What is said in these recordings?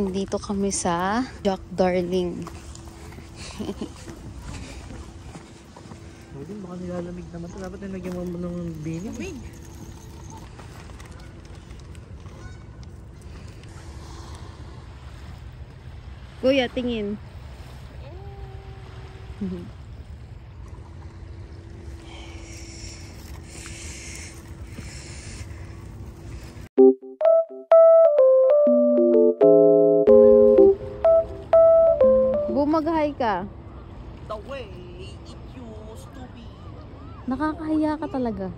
Dito kami sa Jack Darling. Baka nilalamig naman. Dapat na nagyan mo ng binig. Kuya, tingin. Bumaghay ka. The way it used to be. Nakakahiya ka talaga.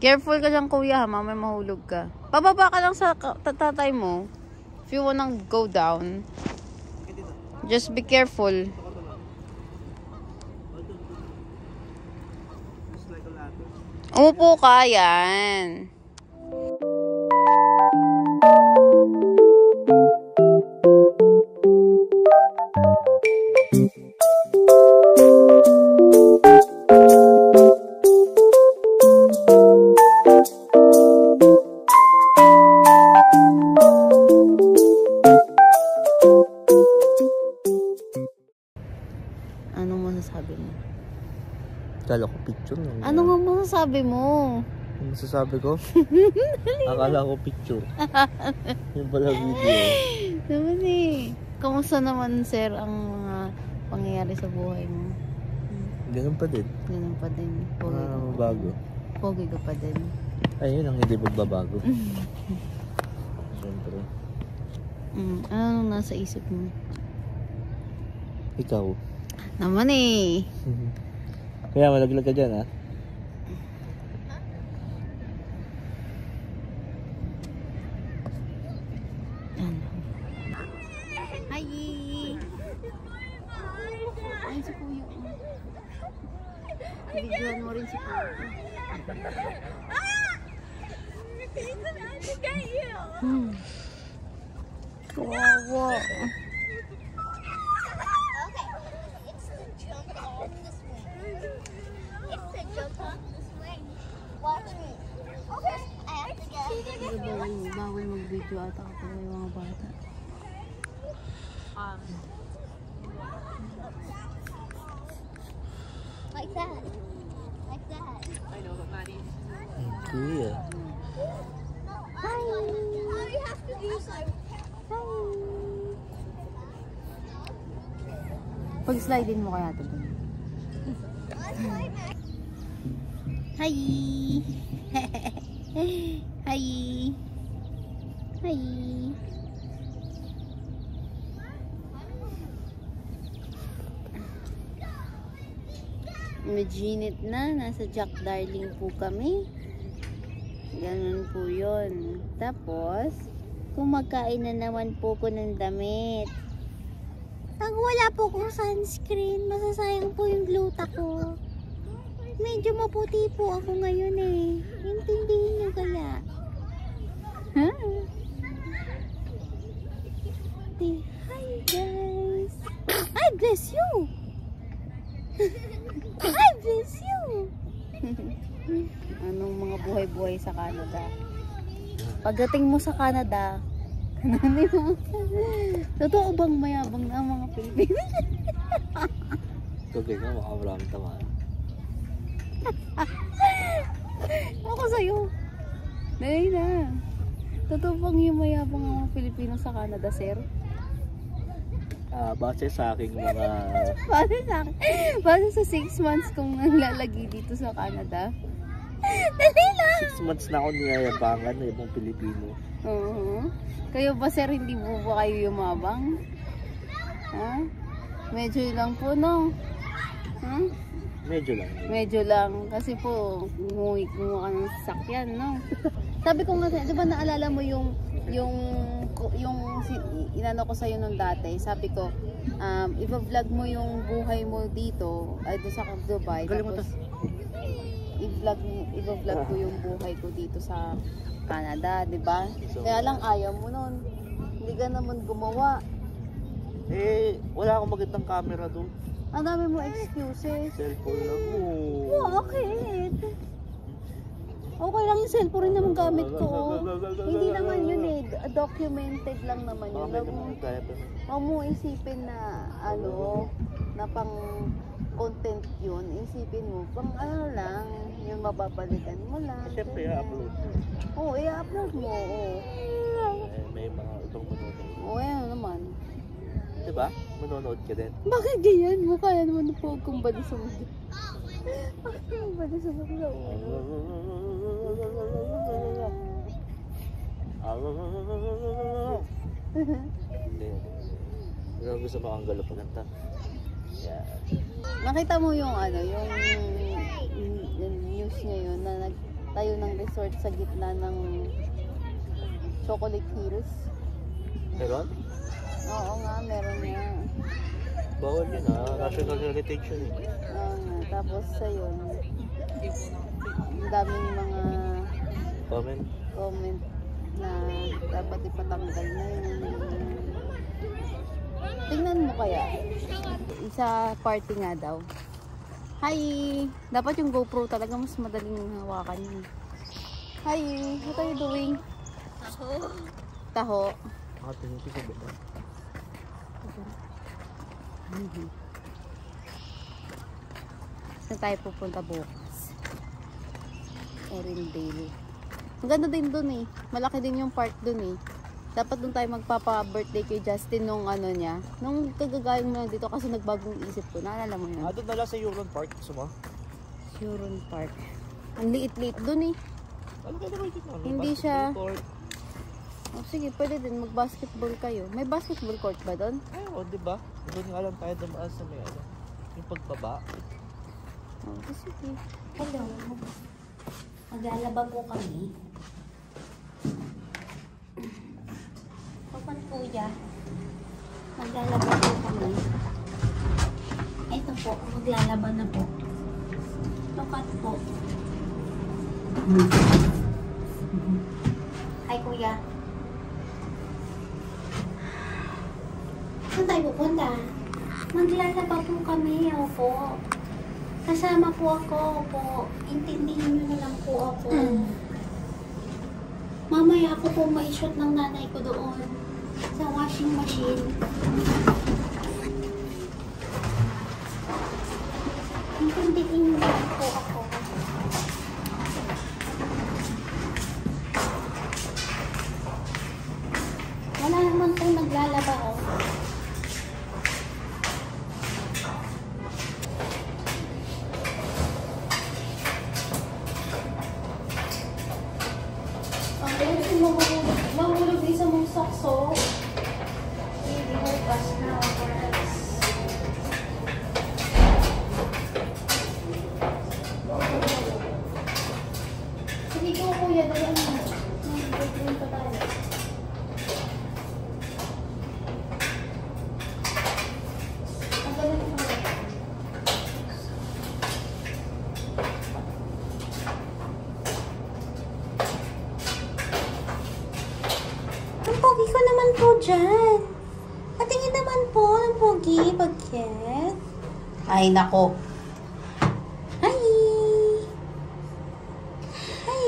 Careful ka dyan, kuya, ha? Mamaya mahulog ka. Pababa ka lang sa tatay mo. If you wanna go down. Just be careful. Umupo ka, yan. Anong masasabi mo? Akala ko picture lang. Ano nga masasabi mo? Ano masasabi ko? Akala ko picture. Yung pala video. Naman eh. Kamusta naman, sir, ang mga pangyayari sa buhay mo? Ganun pa din. Ganun pa din. Pogi ka pa Bago. din. Pogi ka pa din. Ayun ang hindi magbabago. Siyempre. Ano nasa isip mo? Ikaw. Naman eh. Kaya malaglag ka dyan, ha? Hi! Ay, si Kuya. Bigyan mo rin si Kuya. Kawawa. Bawal mag-video ata kapag may mga bata. Like that. Like that. I know, but Maddie. Kuya. Hi. Oh, you have to do so. Pag-slide din mo kaya ito dun. Hi! Hi! Hi! Medyo na, nasa Jack Darling po kami. Ganun po yun. Tapos, kumakain na naman po ko ng damit. Pag wala po kong sunscreen, masasayang po yung gluta ko. Medyo maputi po ako ngayon eh. Intindihin niyo kaya? Huh? Hi guys! I bless you! I bless you! Anong mga buhay-buhay sa Canada? Pagdating mo sa Canada, totoo bang mayabang na ang mga Pilipino? Tugay ka, makawalang tama. Ako sa'yo. Dali na. Totoo bang yung mayabang ang mga Pilipino sa Canada, sir? Base sa aking mga... Base sa 6 months kong naglalagi dito sa Canada. Dali na. 6 months na ako niyayabangan ng ibang Pilipino. Kayo ba, sir, hindi po ba kayo yumabang? Ha? Medyo lang po, no? Medyo lang. Medyo lang. Kasi po, umuwi ka ng sasakyan, no? Sabi ko nga, di ba naalala mo yung inano ko sa'yo nung dati? Sabi ko, i-vlog mo yung buhay mo dito, ay doon sa Dubai. Tapos, i-vlog ko yung buhay ko dito sa Canada, di ba? Kaya lang ayaw mo nun. Hindi ka naman gumawa. Eh, wala akong magandang camera doon. Ang dami mo excuses. Cellphone lang. Bakit? Okay lang yung cellphone rin naman gamit ko. Hindi naman yun eh. Documented lang naman yun. Huwag mo isipin na na pang content yun. Isipin mo, pang lang, yung mababalikan mo lang. Siyempre, i-upload. Oo, i-upload mo. May mga ibang manonood. Oo, yan naman. Diba? Manonood ka din. Bakit ganyan mo? Kaya naman po kung bali sa mundo. Bakit naman bali sa mundo? Hindi. Pero gusto mo ang galo pagkanta. Yeah. Nakita mo yung yung news ngayon na nagtayo ng resort sa gitna ng Chocolate Hills. Meron? Oo nga, meron nga. Bawal yun National Heritage yun eh. Oo nga, tapos ayun, ang daming mga comment na dapat ipatanggal na yun. Tingnan mo kaya, isa party nga daw. Hi! Dapat yung GoPro talaga mas madaling hawakan yun. Hi! What are you doing? Taho. Makatingin ko sa baba. Saan tayo pupunta bukas? Erindale. Ang ganda din dun eh. Malaki din yung park dun eh. Dapat dun tayo magpapa-birthday kay Justin nung niya. Nung kagagaling mo lang dito kasi nagbagong isip ko. Naalala mo yun? Doon na lang sa Huron Park. Gusto mo? Huron Park. Ang liit-liit dun eh. Ano ka naman dito? Hindi siya. Oh, sige, pwede din mag-basketball kayo. May basketball court ba doon? Ay, diba? Doon nga lang tayo dumaan sa may yung pagbaba. Oh, sige. Hello. Maglalaba po kami. Papan kuya. Maglalaba po kami. Ito po, maglalaba na po. Lokat po. Hi kuya. Saan tayo pupunta? Maglalaba po kami, opo. Kasama po ako, opo. Intindihin nyo na lang po ako. Mamaya ako po ma-shoot ng nanay ko doon sa washing machine. Intindihin nyo na lang po ako. Wala naman po naglalaba, oh. Mahulog isa mong sakso. Hindi mo pas na. Sige ko kuya, dali ano. Mag-break pa tayo. Ang galing mo. Ang pogi ko naman po dyan. Patingin naman po ng pogi, bagket. Ay, nako. Hi! Hi!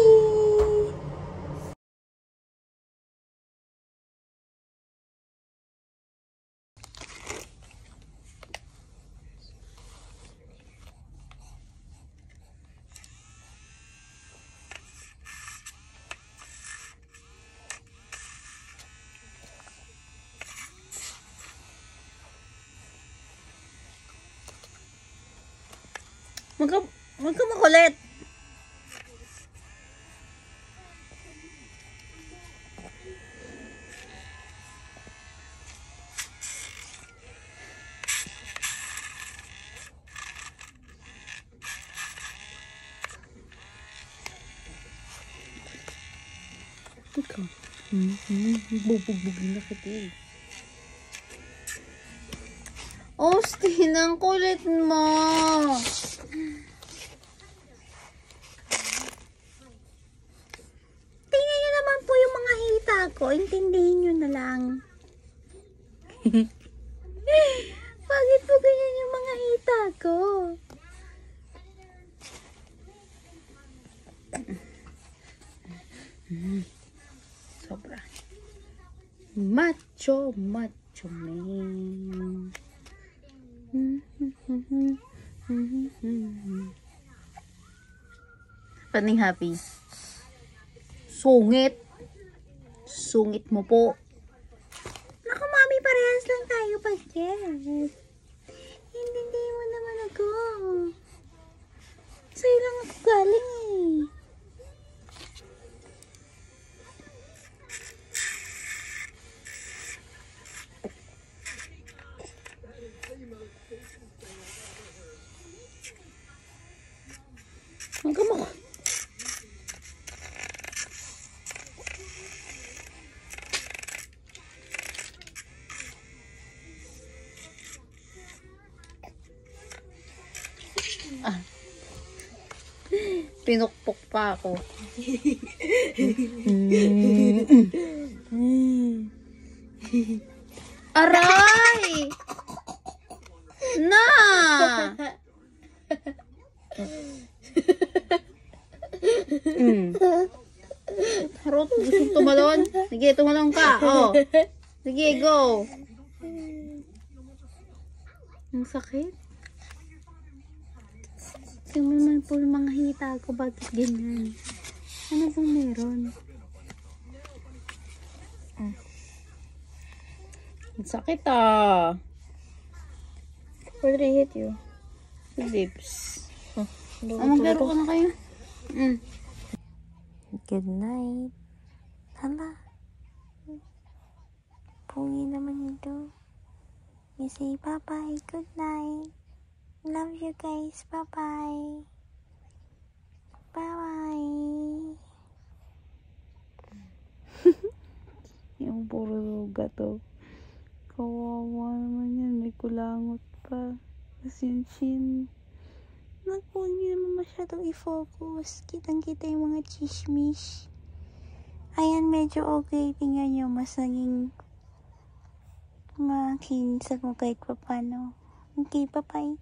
Huwag ka makulit. Ikaw. Bubugbugin na kita eh. Austin, ang kulit mo. Tingnan nyo naman po yung mga hita ko. Intindihin nyo na lang. Bakit po ganyan yung mga hita ko? macho man. Paning happy. Sungit. Sungit mo po. Naku, mami, parehas lang tayo pagkes. Hindi mo naman ako. Sa'yo lang ako galing eh. Ang gamok. Pinukpok pa ako. Aray! Na! Harot, gusto tumalon? Sige, tumalon ka. Oh. Sige, go. Ang sakit. Tingnan naman po yung mga hita ko. Bakit ganyan? Ano bang meron? Ang sakit ah. Where did I hit you? Lips. Maglaro ka na kayo. Good night. Hala. Pungi naman ito. You say bye-bye. Good night. Love you guys. Bye-bye. Bye-bye. Yung puro luga to. Kawawa naman yan. May kulangot pa. Tapos yung chin. Naku, hindi naman masyadong i-focus. Kitang-kita yung mga chismis. Ayan, medyo okay. Tingnan nyo, mas naging makinis ako kahit pa paano. Okay, bye-bye.